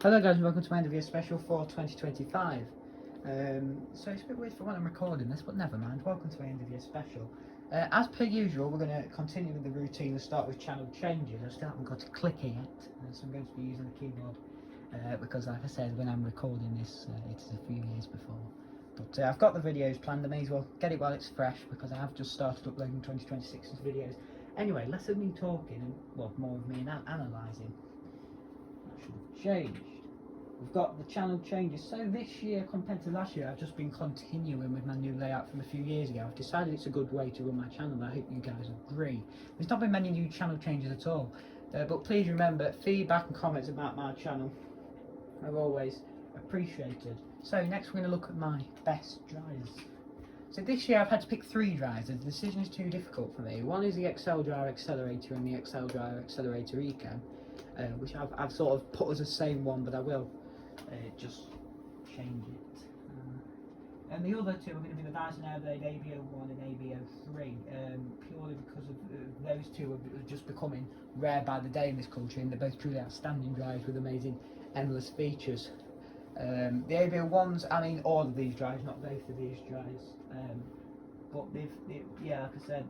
Hello guys and welcome to my end of year special for 2025. So it's a bit weird for when I'm recording this, but never mind. Welcome to my end of year special. As per usual, we're going to continue with the routine and start with channel changes. I still haven't got to click it yet, so I'm going to be using the keyboard because like I said, when I'm recording this, it is a few years before. But I've got the videos planned. I may as well get it while it's fresh because I have just started uploading 2026's videos. Anyway, less of me talking and, well, more of me analysing. That should have changed. We've got the channel changes. So this year compared to last year, I've just been continuing with my new layout from a few years ago. I've decided it's a good way to run my channel and I hope you guys agree. There's not been many new channel changes at all, but please remember, feedback and comments about my channel are always appreciated. So next we're going to look at my best dryers. So this year I've had to pick 3 dryers. The decision is too difficult for me. One is the Excel Dryer Accelerator and the Excel Dryer Accelerator Eco, which I've sort of put as the same one, but I will just change it. And the other 2 are going to be the Dyson Airblade ABO1 and ABO3, purely because of those 2 are just becoming rare by the day in this country, and they're both truly outstanding dryers with amazing endless features. The ABO1s, I mean all of these dryers, not both of these dryers, but yeah, like I said,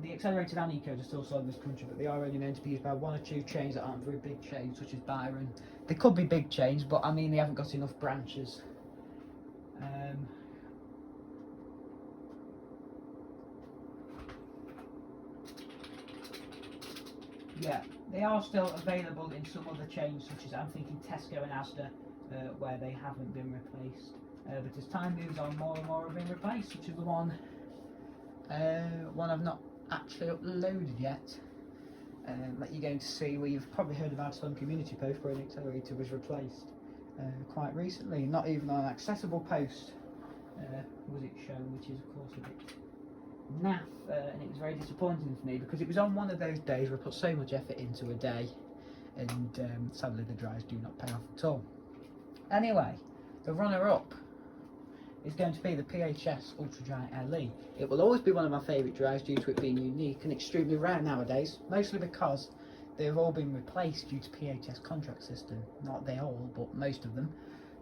the accelerated and Ecos are still sold in this country, but they are only meant to be used by 1 or 2 chains that aren't very big chains, such as Byron. They could be big chains, but I mean they haven't got enough branches. Yeah, they are still available in some other chains, such as I'm thinking Tesco and Asda, where they haven't been replaced. But as time moves on, more and more have been replaced, such as the one I've not actually uploaded yet. That you're going to see, where you've probably heard about some community post where an accelerator was replaced quite recently. Not even on an accessible post was it shown, which is of course a bit naff, and it was very disappointing for me because it was on one of those days where I put so much effort into a day, and sadly the dryers do not pay off at all. Anyway, the runner-up is going to be the PHS Ultra Dry LE. It will always be one of my favourite dryers due to it being unique and extremely rare nowadays, mostly because they've all been replaced due to PHS contract system. Not they all, but most of them.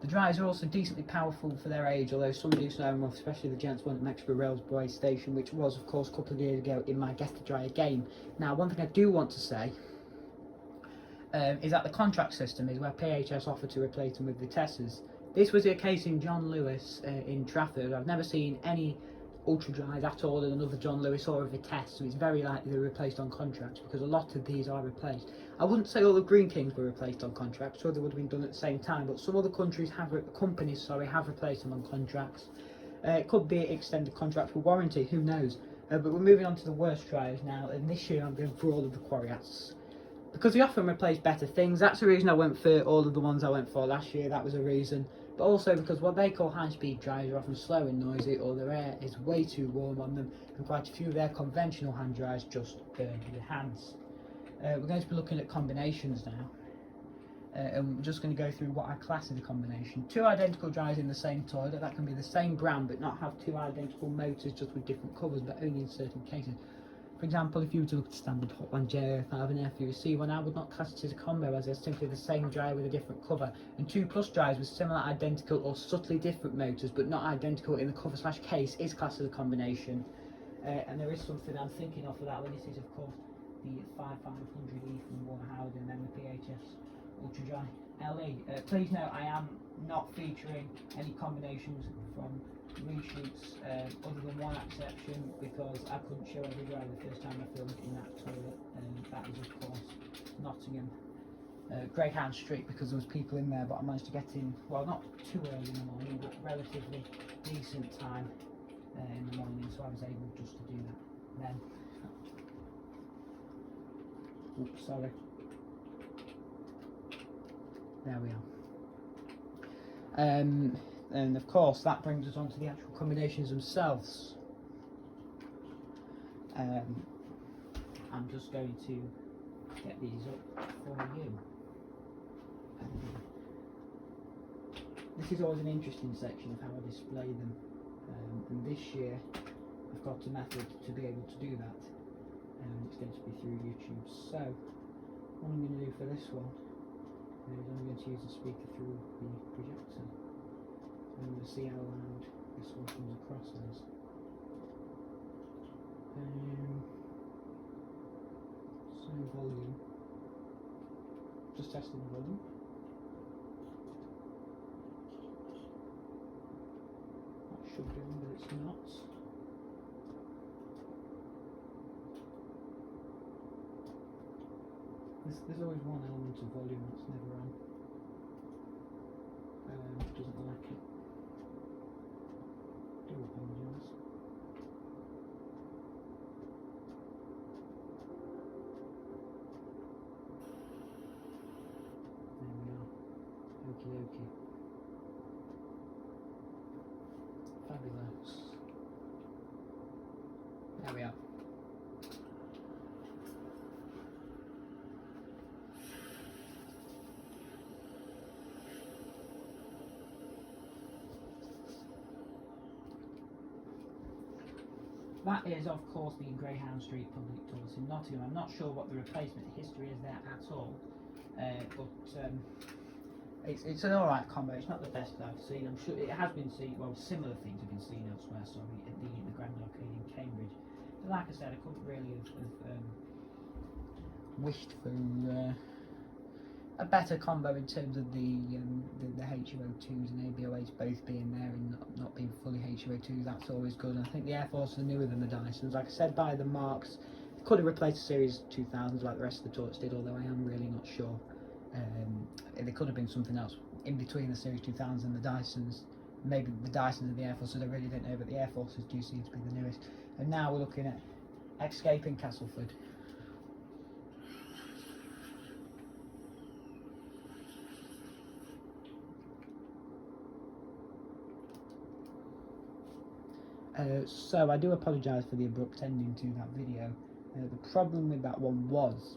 The dryers are also decently powerful for their age, although some do slow them off, especially the gents one at Mexborough Railway Station, which was of course a couple of years ago in my Guess the Dryer game. Now, one thing I do want to say is that the contract system is where PHS offered to replace them with Vitesses. This was a case in John Lewis in Trafford. I've never seen any Ultra Dries at all in another John Lewis or a Vitesse, so it's very likely they're replaced on contracts because a lot of these are replaced. I wouldn't say all the Green Kings were replaced on contracts, sure they would have been done at the same time, but some other companies have replaced them on contracts. It could be extended contracts with warranty, who knows. But we're moving on to the worst dryers now, and this year I'm going for all of the Quarriats. Because they often replace better things. That's the reason I went for all of the ones I went for last year, that was a reason. But also because what they call high-speed dryers are often slow and noisy, or their air is way too warm on them, and quite a few of their conventional hand dryers just burn your hands. We're going to be looking at combinations now, and we're just going to go through what I class as a combination. 2 identical dryers in the same toilet, that can be the same brand but not have 2 identical motors, just with different covers, but only in certain cases. For example, if you were to look at standard Hotline J05 and FUC1, I would not class it as a combo, as they're simply the same dryer with a different cover. And 2 plus dryers with similar, identical or subtly different motors, but not identical in the cover / case, is classed as a combination. And there is something I'm thinking of for that one. This is of course the 5500E from Warner Howard, and then the PHS Ultra Dry LE. Please note, I am not featuring any combinations from reshoots, other than one exception, because I couldn't show every dryer the first time I filmed in that toilet, and that is of course Nottingham, Greyhound Street, because there was people in there, but I managed to get in, well, not too early in the morning, but relatively decent time in the morning, so I was able just to do that then. Oops, sorry. There we are. And of course that brings us on to the actual combinations themselves. I'm just going to get these up for you. This is always an interesting section of how I display them, and this year I've got a method to be able to do that, and it's going to be through YouTube. So what I'm going to do for this one I'm going to use the speaker through the projector. And we'll see how loud this one comes across as. So volume. Just testing the volume. That should be on, but it's not. There's always one element of volume that's never on. Doesn't like it. Do apologise. There we are. Okie dokie. Fabulous. There we are. That is, of course, the Greyhound Street Public Toilets in Nottingham. I'm not sure what the replacement history is there at all, but it's an alright combo. It's not the best that I've seen. I'm sure it has been seen, well, similar things have been seen elsewhere, sorry, at the Grand Arcade in Cambridge. But like I said, I couldn't really have wished for a better combo in terms of the HUO2s and ABO8s both being there and not being fully HUO2s. That's always good. And I think the Air Force are newer than the Dysons. Like I said, by the marks, could have replaced the Series 2000s like the rest of the toilets did, although I am really not sure. There could have been something else in between the Series 2000s and the Dysons. Maybe the Dysons and the Air Force, so I really don't know, but the Air Forces do seem to be the newest. And now we're looking at Escape in Castleford. So I do apologise for the abrupt ending to that video. The problem with that one was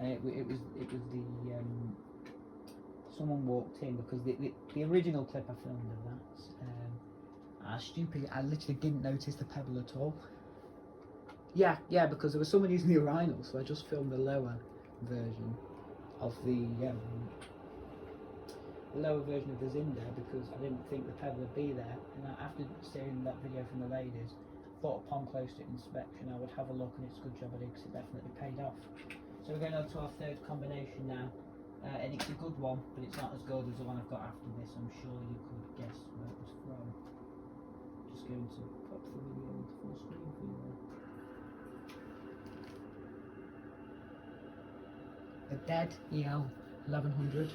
it was the someone walked in, because the original clip I filmed of that, I literally didn't notice the pebble at all. Yeah, because there was someone using the urinal, so I just filmed the lower version of the Zinder, because I didn't think the pebble would be there, and after seeing that video from the ladies, thought upon closer inspection I would have a look, and it's a good job I did, because it definitely paid off. So we're going on to our third combination now, and it's a good one, but it's not as good as the one I've got after this. I'm sure you could guess where it was from. Just going to pop the video into full screen for you there. The Dead EL 1100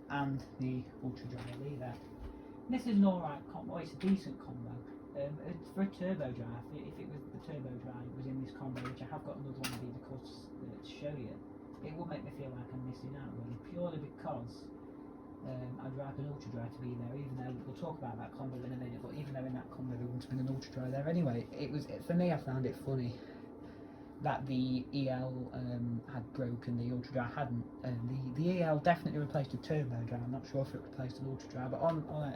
and the Ultra Dry Lever. This is an alright combo, it's a decent combo. It's for a turbo drive. If it was the turbo drive was in this combo, which I have got another one of these, of course, to show you, it will make me feel like I'm missing out, really, purely because I'd like an Ultra Dry to be there, even though we'll talk about that combo in a minute, but even though in that combo there wouldn't have been an Ultra Dry there anyway. For me, I found it funny that the EL had broken, the Ultra Dry hadn't. The EL definitely replaced a turbo dry. I'm not sure if it replaced an Ultra Dry, but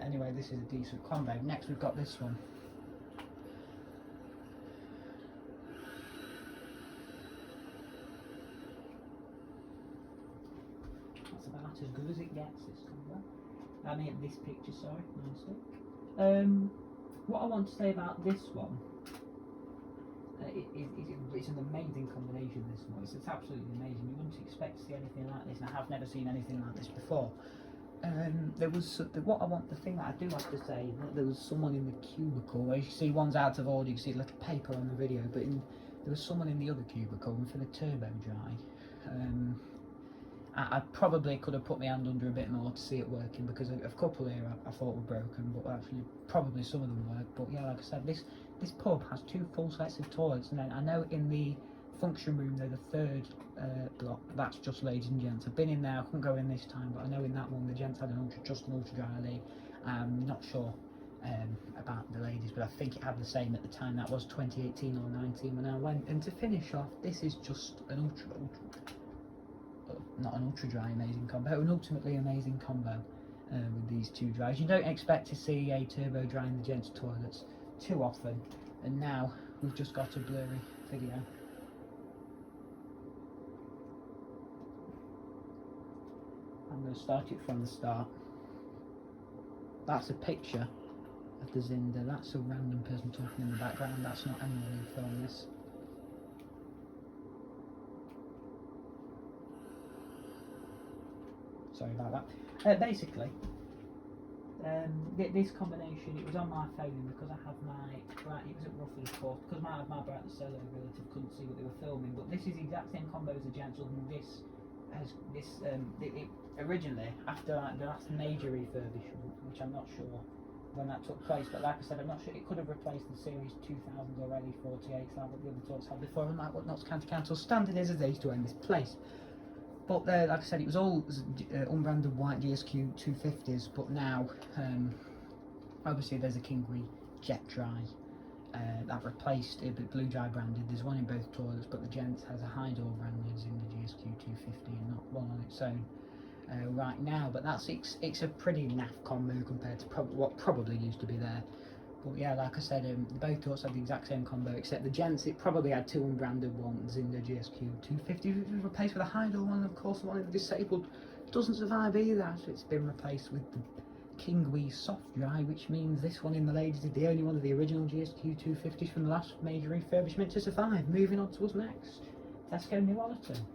anyway, this is a decent combo. Next we've got this one. That's about as good as it gets, this combo. I mean, this picture, sorry, my mistake. What I want to say about this one, it's an amazing combination, this one. It's absolutely amazing. You wouldn't expect to see anything like this, and I have never seen anything like this before. The thing that I do have to say, there was someone in the cubicle. As you see, one's out of order, you can see a little paper on the video, but there was someone in the other cubicle, and for the turbo dry, I probably could have put my hand under a bit more to see it working, because a couple here I thought were broken, but actually probably some of them work. But yeah, like I said, this pub has 2 full sets of toilets, and then I know in the function room, though, the third block, that's just ladies and gents. I've been in there, I couldn't go in this time, but I know in that one the gents had just an Ultra Dry league. I'm not sure about the ladies, but I think it had the same at the time. That was 2018 or 19 when I went. And to finish off, this is just an not an Ultra Dry amazing combo, an ultimately amazing combo with these 2 dries. You don't expect to see a turbo dry in the gents toilets too often, and now we've just got a blurry video. I'm going to start it from the start. That's a picture of the Zinder. That's a random person talking in the background. That's not anyone who filmed this. Sorry about that. Basically, this combination, it was on my phone because I have my, right, it was at roughly 4, because my brightness solo relative couldn't see what they were filming, but this is the exact same combo as the Gents, and this has, it originally, after the last major refurbishment, which I'm not sure when that took place, but like I said, I'm not sure, it could have replaced the Series 2000s already, 48s, like what the other talks had before, and like what Notts County Council standard is as they used to own this place. But like I said, it was all unbranded white GSQ 250s, but now obviously there's a Kingwee Jet Dry that replaced it, but Blue Dry branded. There's one in both toilets, but the Gents has a high door branded in the GSQ 250 and not one on its own right now. But that's it's a pretty naff combo compared to what probably used to be there. But yeah, like I said, both toilets had the exact same combo, except the Gents, it probably had 2 unbranded ones in the GSQ 250, which was replaced with a high door one, and of course the one in the disabled doesn't survive either, so it's been replaced with the Kingwee Soft Dry, which means this one in the ladies is the only one of the original GSQ 250s from the last major refurbishment to survive. Moving on to us next, Tesco New Ollerton.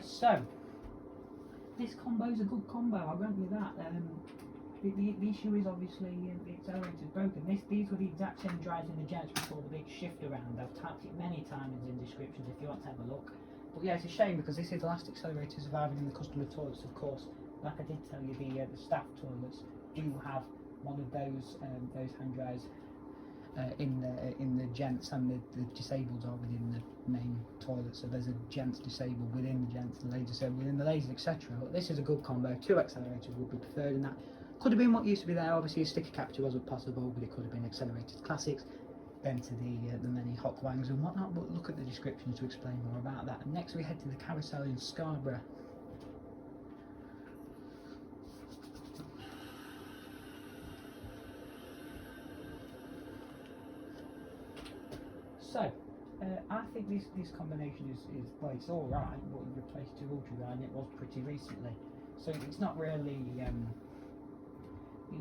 So, this combo is a good combo, I'll grant you that. The issue is obviously the accelerator is broken. These were the exact same drives in the Gents before the big shift around. I've typed it many times in descriptions if you want to have a look. But yeah, it's a shame because this is the last accelerator surviving in the customer toilets, of course. Like I did tell you, the staff toilets do have one of those hand drives in the Gents, and the disabled are within the main toilet. So there's a Gents disabled within the Gents, and the ladies disabled within the ladies, etc. But this is a good combo. 2 accelerators would be preferred, and that could have been what used to be there. Obviously, a sticker capture wasn't possible, but it could have been accelerated classics. Then to the many hot wangs and whatnot. But look at the descriptions to explain more about that. And next we head to the carousel in Scarborough. So, I think this combination is well, it's all right, but it replaced 2 Ultra Dry, and it was pretty recently. So it's not really,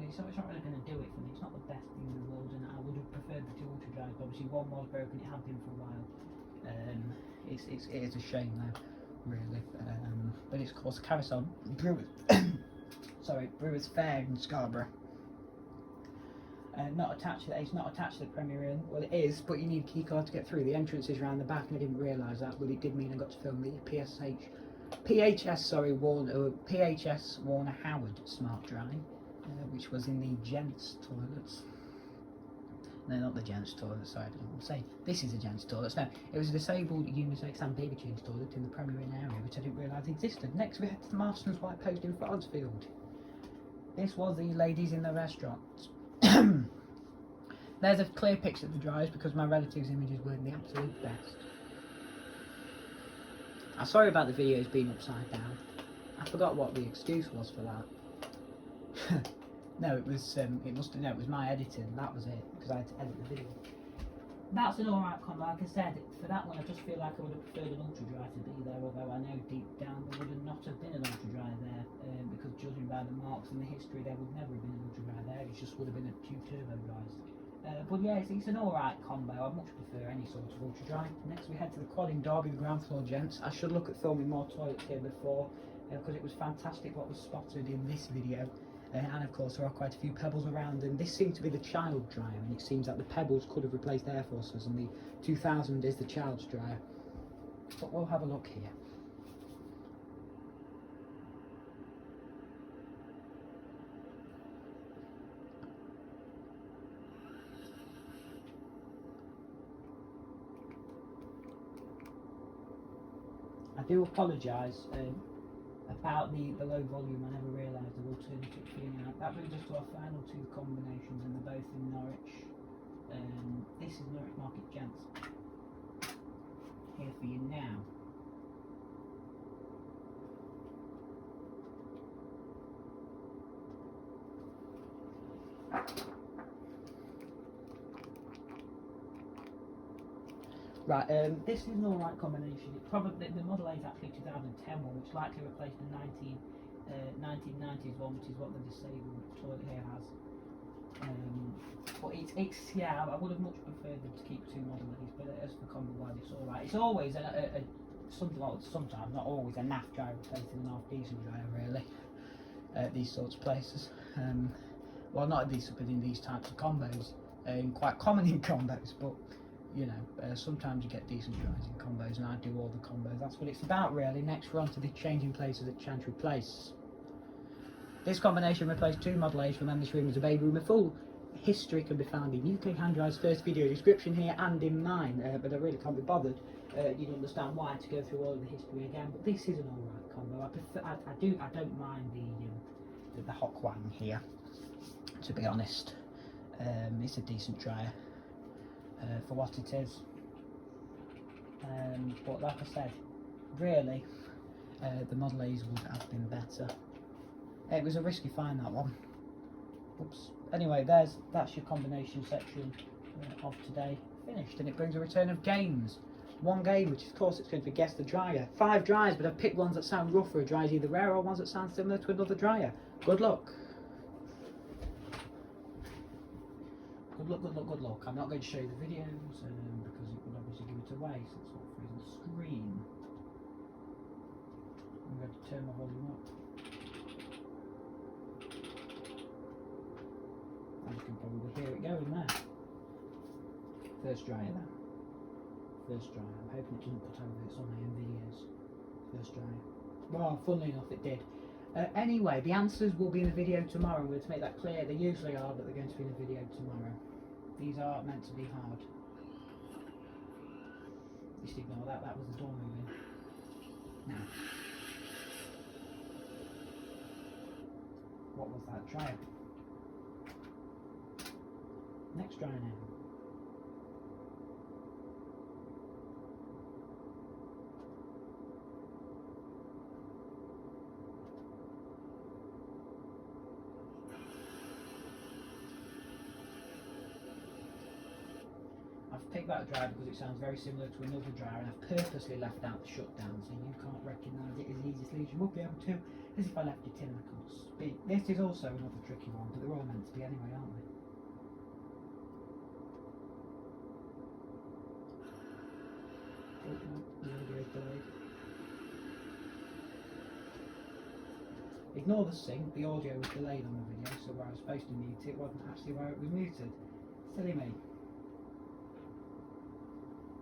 it's not really going to do it for me. It's not the best thing in the world, and I would have preferred the 2 Ultra Dries. Obviously, one was broken; it had been for a while. It is a shame though, really. But it's of course Carousel Brewers. Sorry, Brewers Fair in Scarborough. Not attached to it's not attached to the Premier Inn. Well, it is, but you need a key card to get through. The entrance is around the back, and I didn't realise that, but it did mean I got to film the PHS Warner Howard Smart Dry, which was in the Gents toilets. No, not the Gents toilet, sorry, I didn't say. This is a Gents toilet. No, it was a disabled unisex and baby change toilet in the Premier Inn area, which I didn't realise existed. Next we head to the Marston's White Post in Farnsfield. This was the ladies in the restaurant. There's a clear picture of the dryers because my relatives' images weren't the absolute best. I'm sorry about the videos being upside down. I forgot what the excuse was for that. No, it was it was my editing. That was it, because I had to edit the video. That's an alright combo. Like I said, for that one I just feel like I would have preferred an Ultra Dry to be there, although I know deep down there would not have been an Ultra Dry there, because judging by the marks and the history there would never have been an Ultra Dry there. It just would have been a 2 turbo dries. But yeah, it's an alright combo. I much prefer any sort of Ultra Dry. Next we head to the quad in Derby, the ground floor Gents. I should look at filming more toilets here before, because it was fantastic what was spotted in this video. And of course there are quite a few pebbles around, and this seemed to be the child dryer, and it seems that the pebbles could have replaced Air Forces, and the 2000 is the child's dryer. But we'll have a look here. I do apologise about the low volume. I never realised the alternative being out. That brings us to our final 2 combinations, and they're both in Norwich. This is Norwich Market Gents. Here for you now. Right, this is an alright combination. It probably, the Model A is actually 2010 one, which likely replaced the 1990s one, which is what the disabled toilet here has. But it's yeah, I would have much preferred them to keep two Model A's, but as for combo wide, it's alright. It's always sometimes, not always, a naff dryer replacing an half decent dryer, really, at these sorts of places. Well, not at these, but in these types of combos, quite common in combos, but you know, sometimes you get decent dryers in combos, and I do all the combos. That's what it's about, really. Next, we're on to the changing places at Chantry Place. This combination replaced two Model A's from when this room was a baby room. A full history can be found in UK Hand Dryer's first video description here and in mine, but I really can't be bothered. You'd understand why to go through all of the history again. But this is an alright combo. I don't mind the Hock Wang here, to be honest. It's a decent dryer for what it is. But like I said, really, the Model A's would have been better. It was a risky find, that one. Oops. Anyway, that's your combination section of today finished, and it brings a return of games. One game, which of course it's going to be Guess the Dryer. 5 dryers, but I've picked ones that sound rough for a dryer, either rare or ones that sound similar to another dryer. Good luck. Good luck, good luck, good luck. I'm not going to show you the videos because it would obviously give it away, so it's all through the screen. I'm going to turn my volume up. As you can probably hear it going there. First dryer then. First dryer. I'm hoping it doesn't put over its on my own videos. First dryer. Well, funnily enough it did. Anyway, the answers will be in the video tomorrow. We're going to make that clear. They usually are, but they're going to be in the video tomorrow. These are meant to be hard. Just ignore that. That was the door moving. Now, what was that dryer? Next dryer now. I've picked that dryer because it sounds very similar to another dryer, and I've purposely left out the shutdown so you can't recognise it as easily as you would be able to, as if I left it in. I could speak. This is also another tricky one, but they're all meant to be anyway, aren't they? Oh, no, the audio is delayed. Ignore the sync, the audio was delayed on the video, so where I was supposed to mute it wasn't actually where it was muted. Silly me.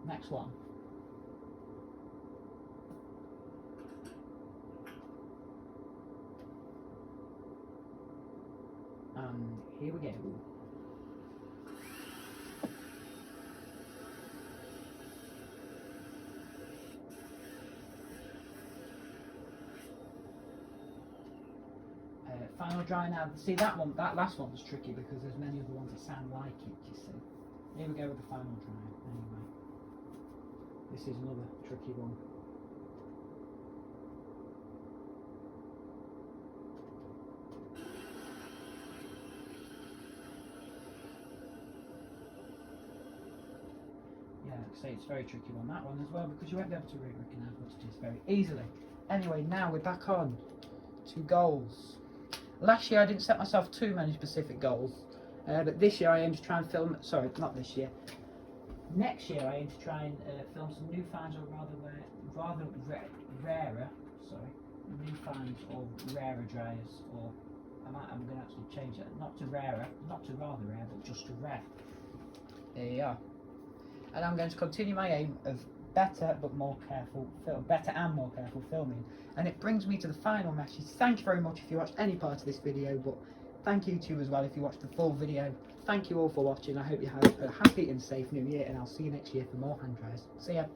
Next one. And here we go. Final dry now. See, that last one was tricky because there's many other ones that sound like it, you see. Here we go with the final dry anyway. This is another tricky one. Yeah, say it's a very tricky one, that one as well, because you won't be able to really recognise what it is very easily. Anyway, now we're back on to goals. Last year I didn't set myself too many specific goals, but this year I aim to try and film, sorry, not this year, next year I aim to try and film some new finds or rarer, new finds or rarer dryers, or I'm going to actually change it, not to rarer, not to rather rare, but just to rare. There you are. And I'm going to continue my aim of better and more careful filming. And it brings me to the final message. Thank you very much if you watched any part of this video, but thank you to you as well if you watched the full video. Thank you all for watching. I hope you have a happy and safe new year, and I'll see you next year for more hand dryers. See ya.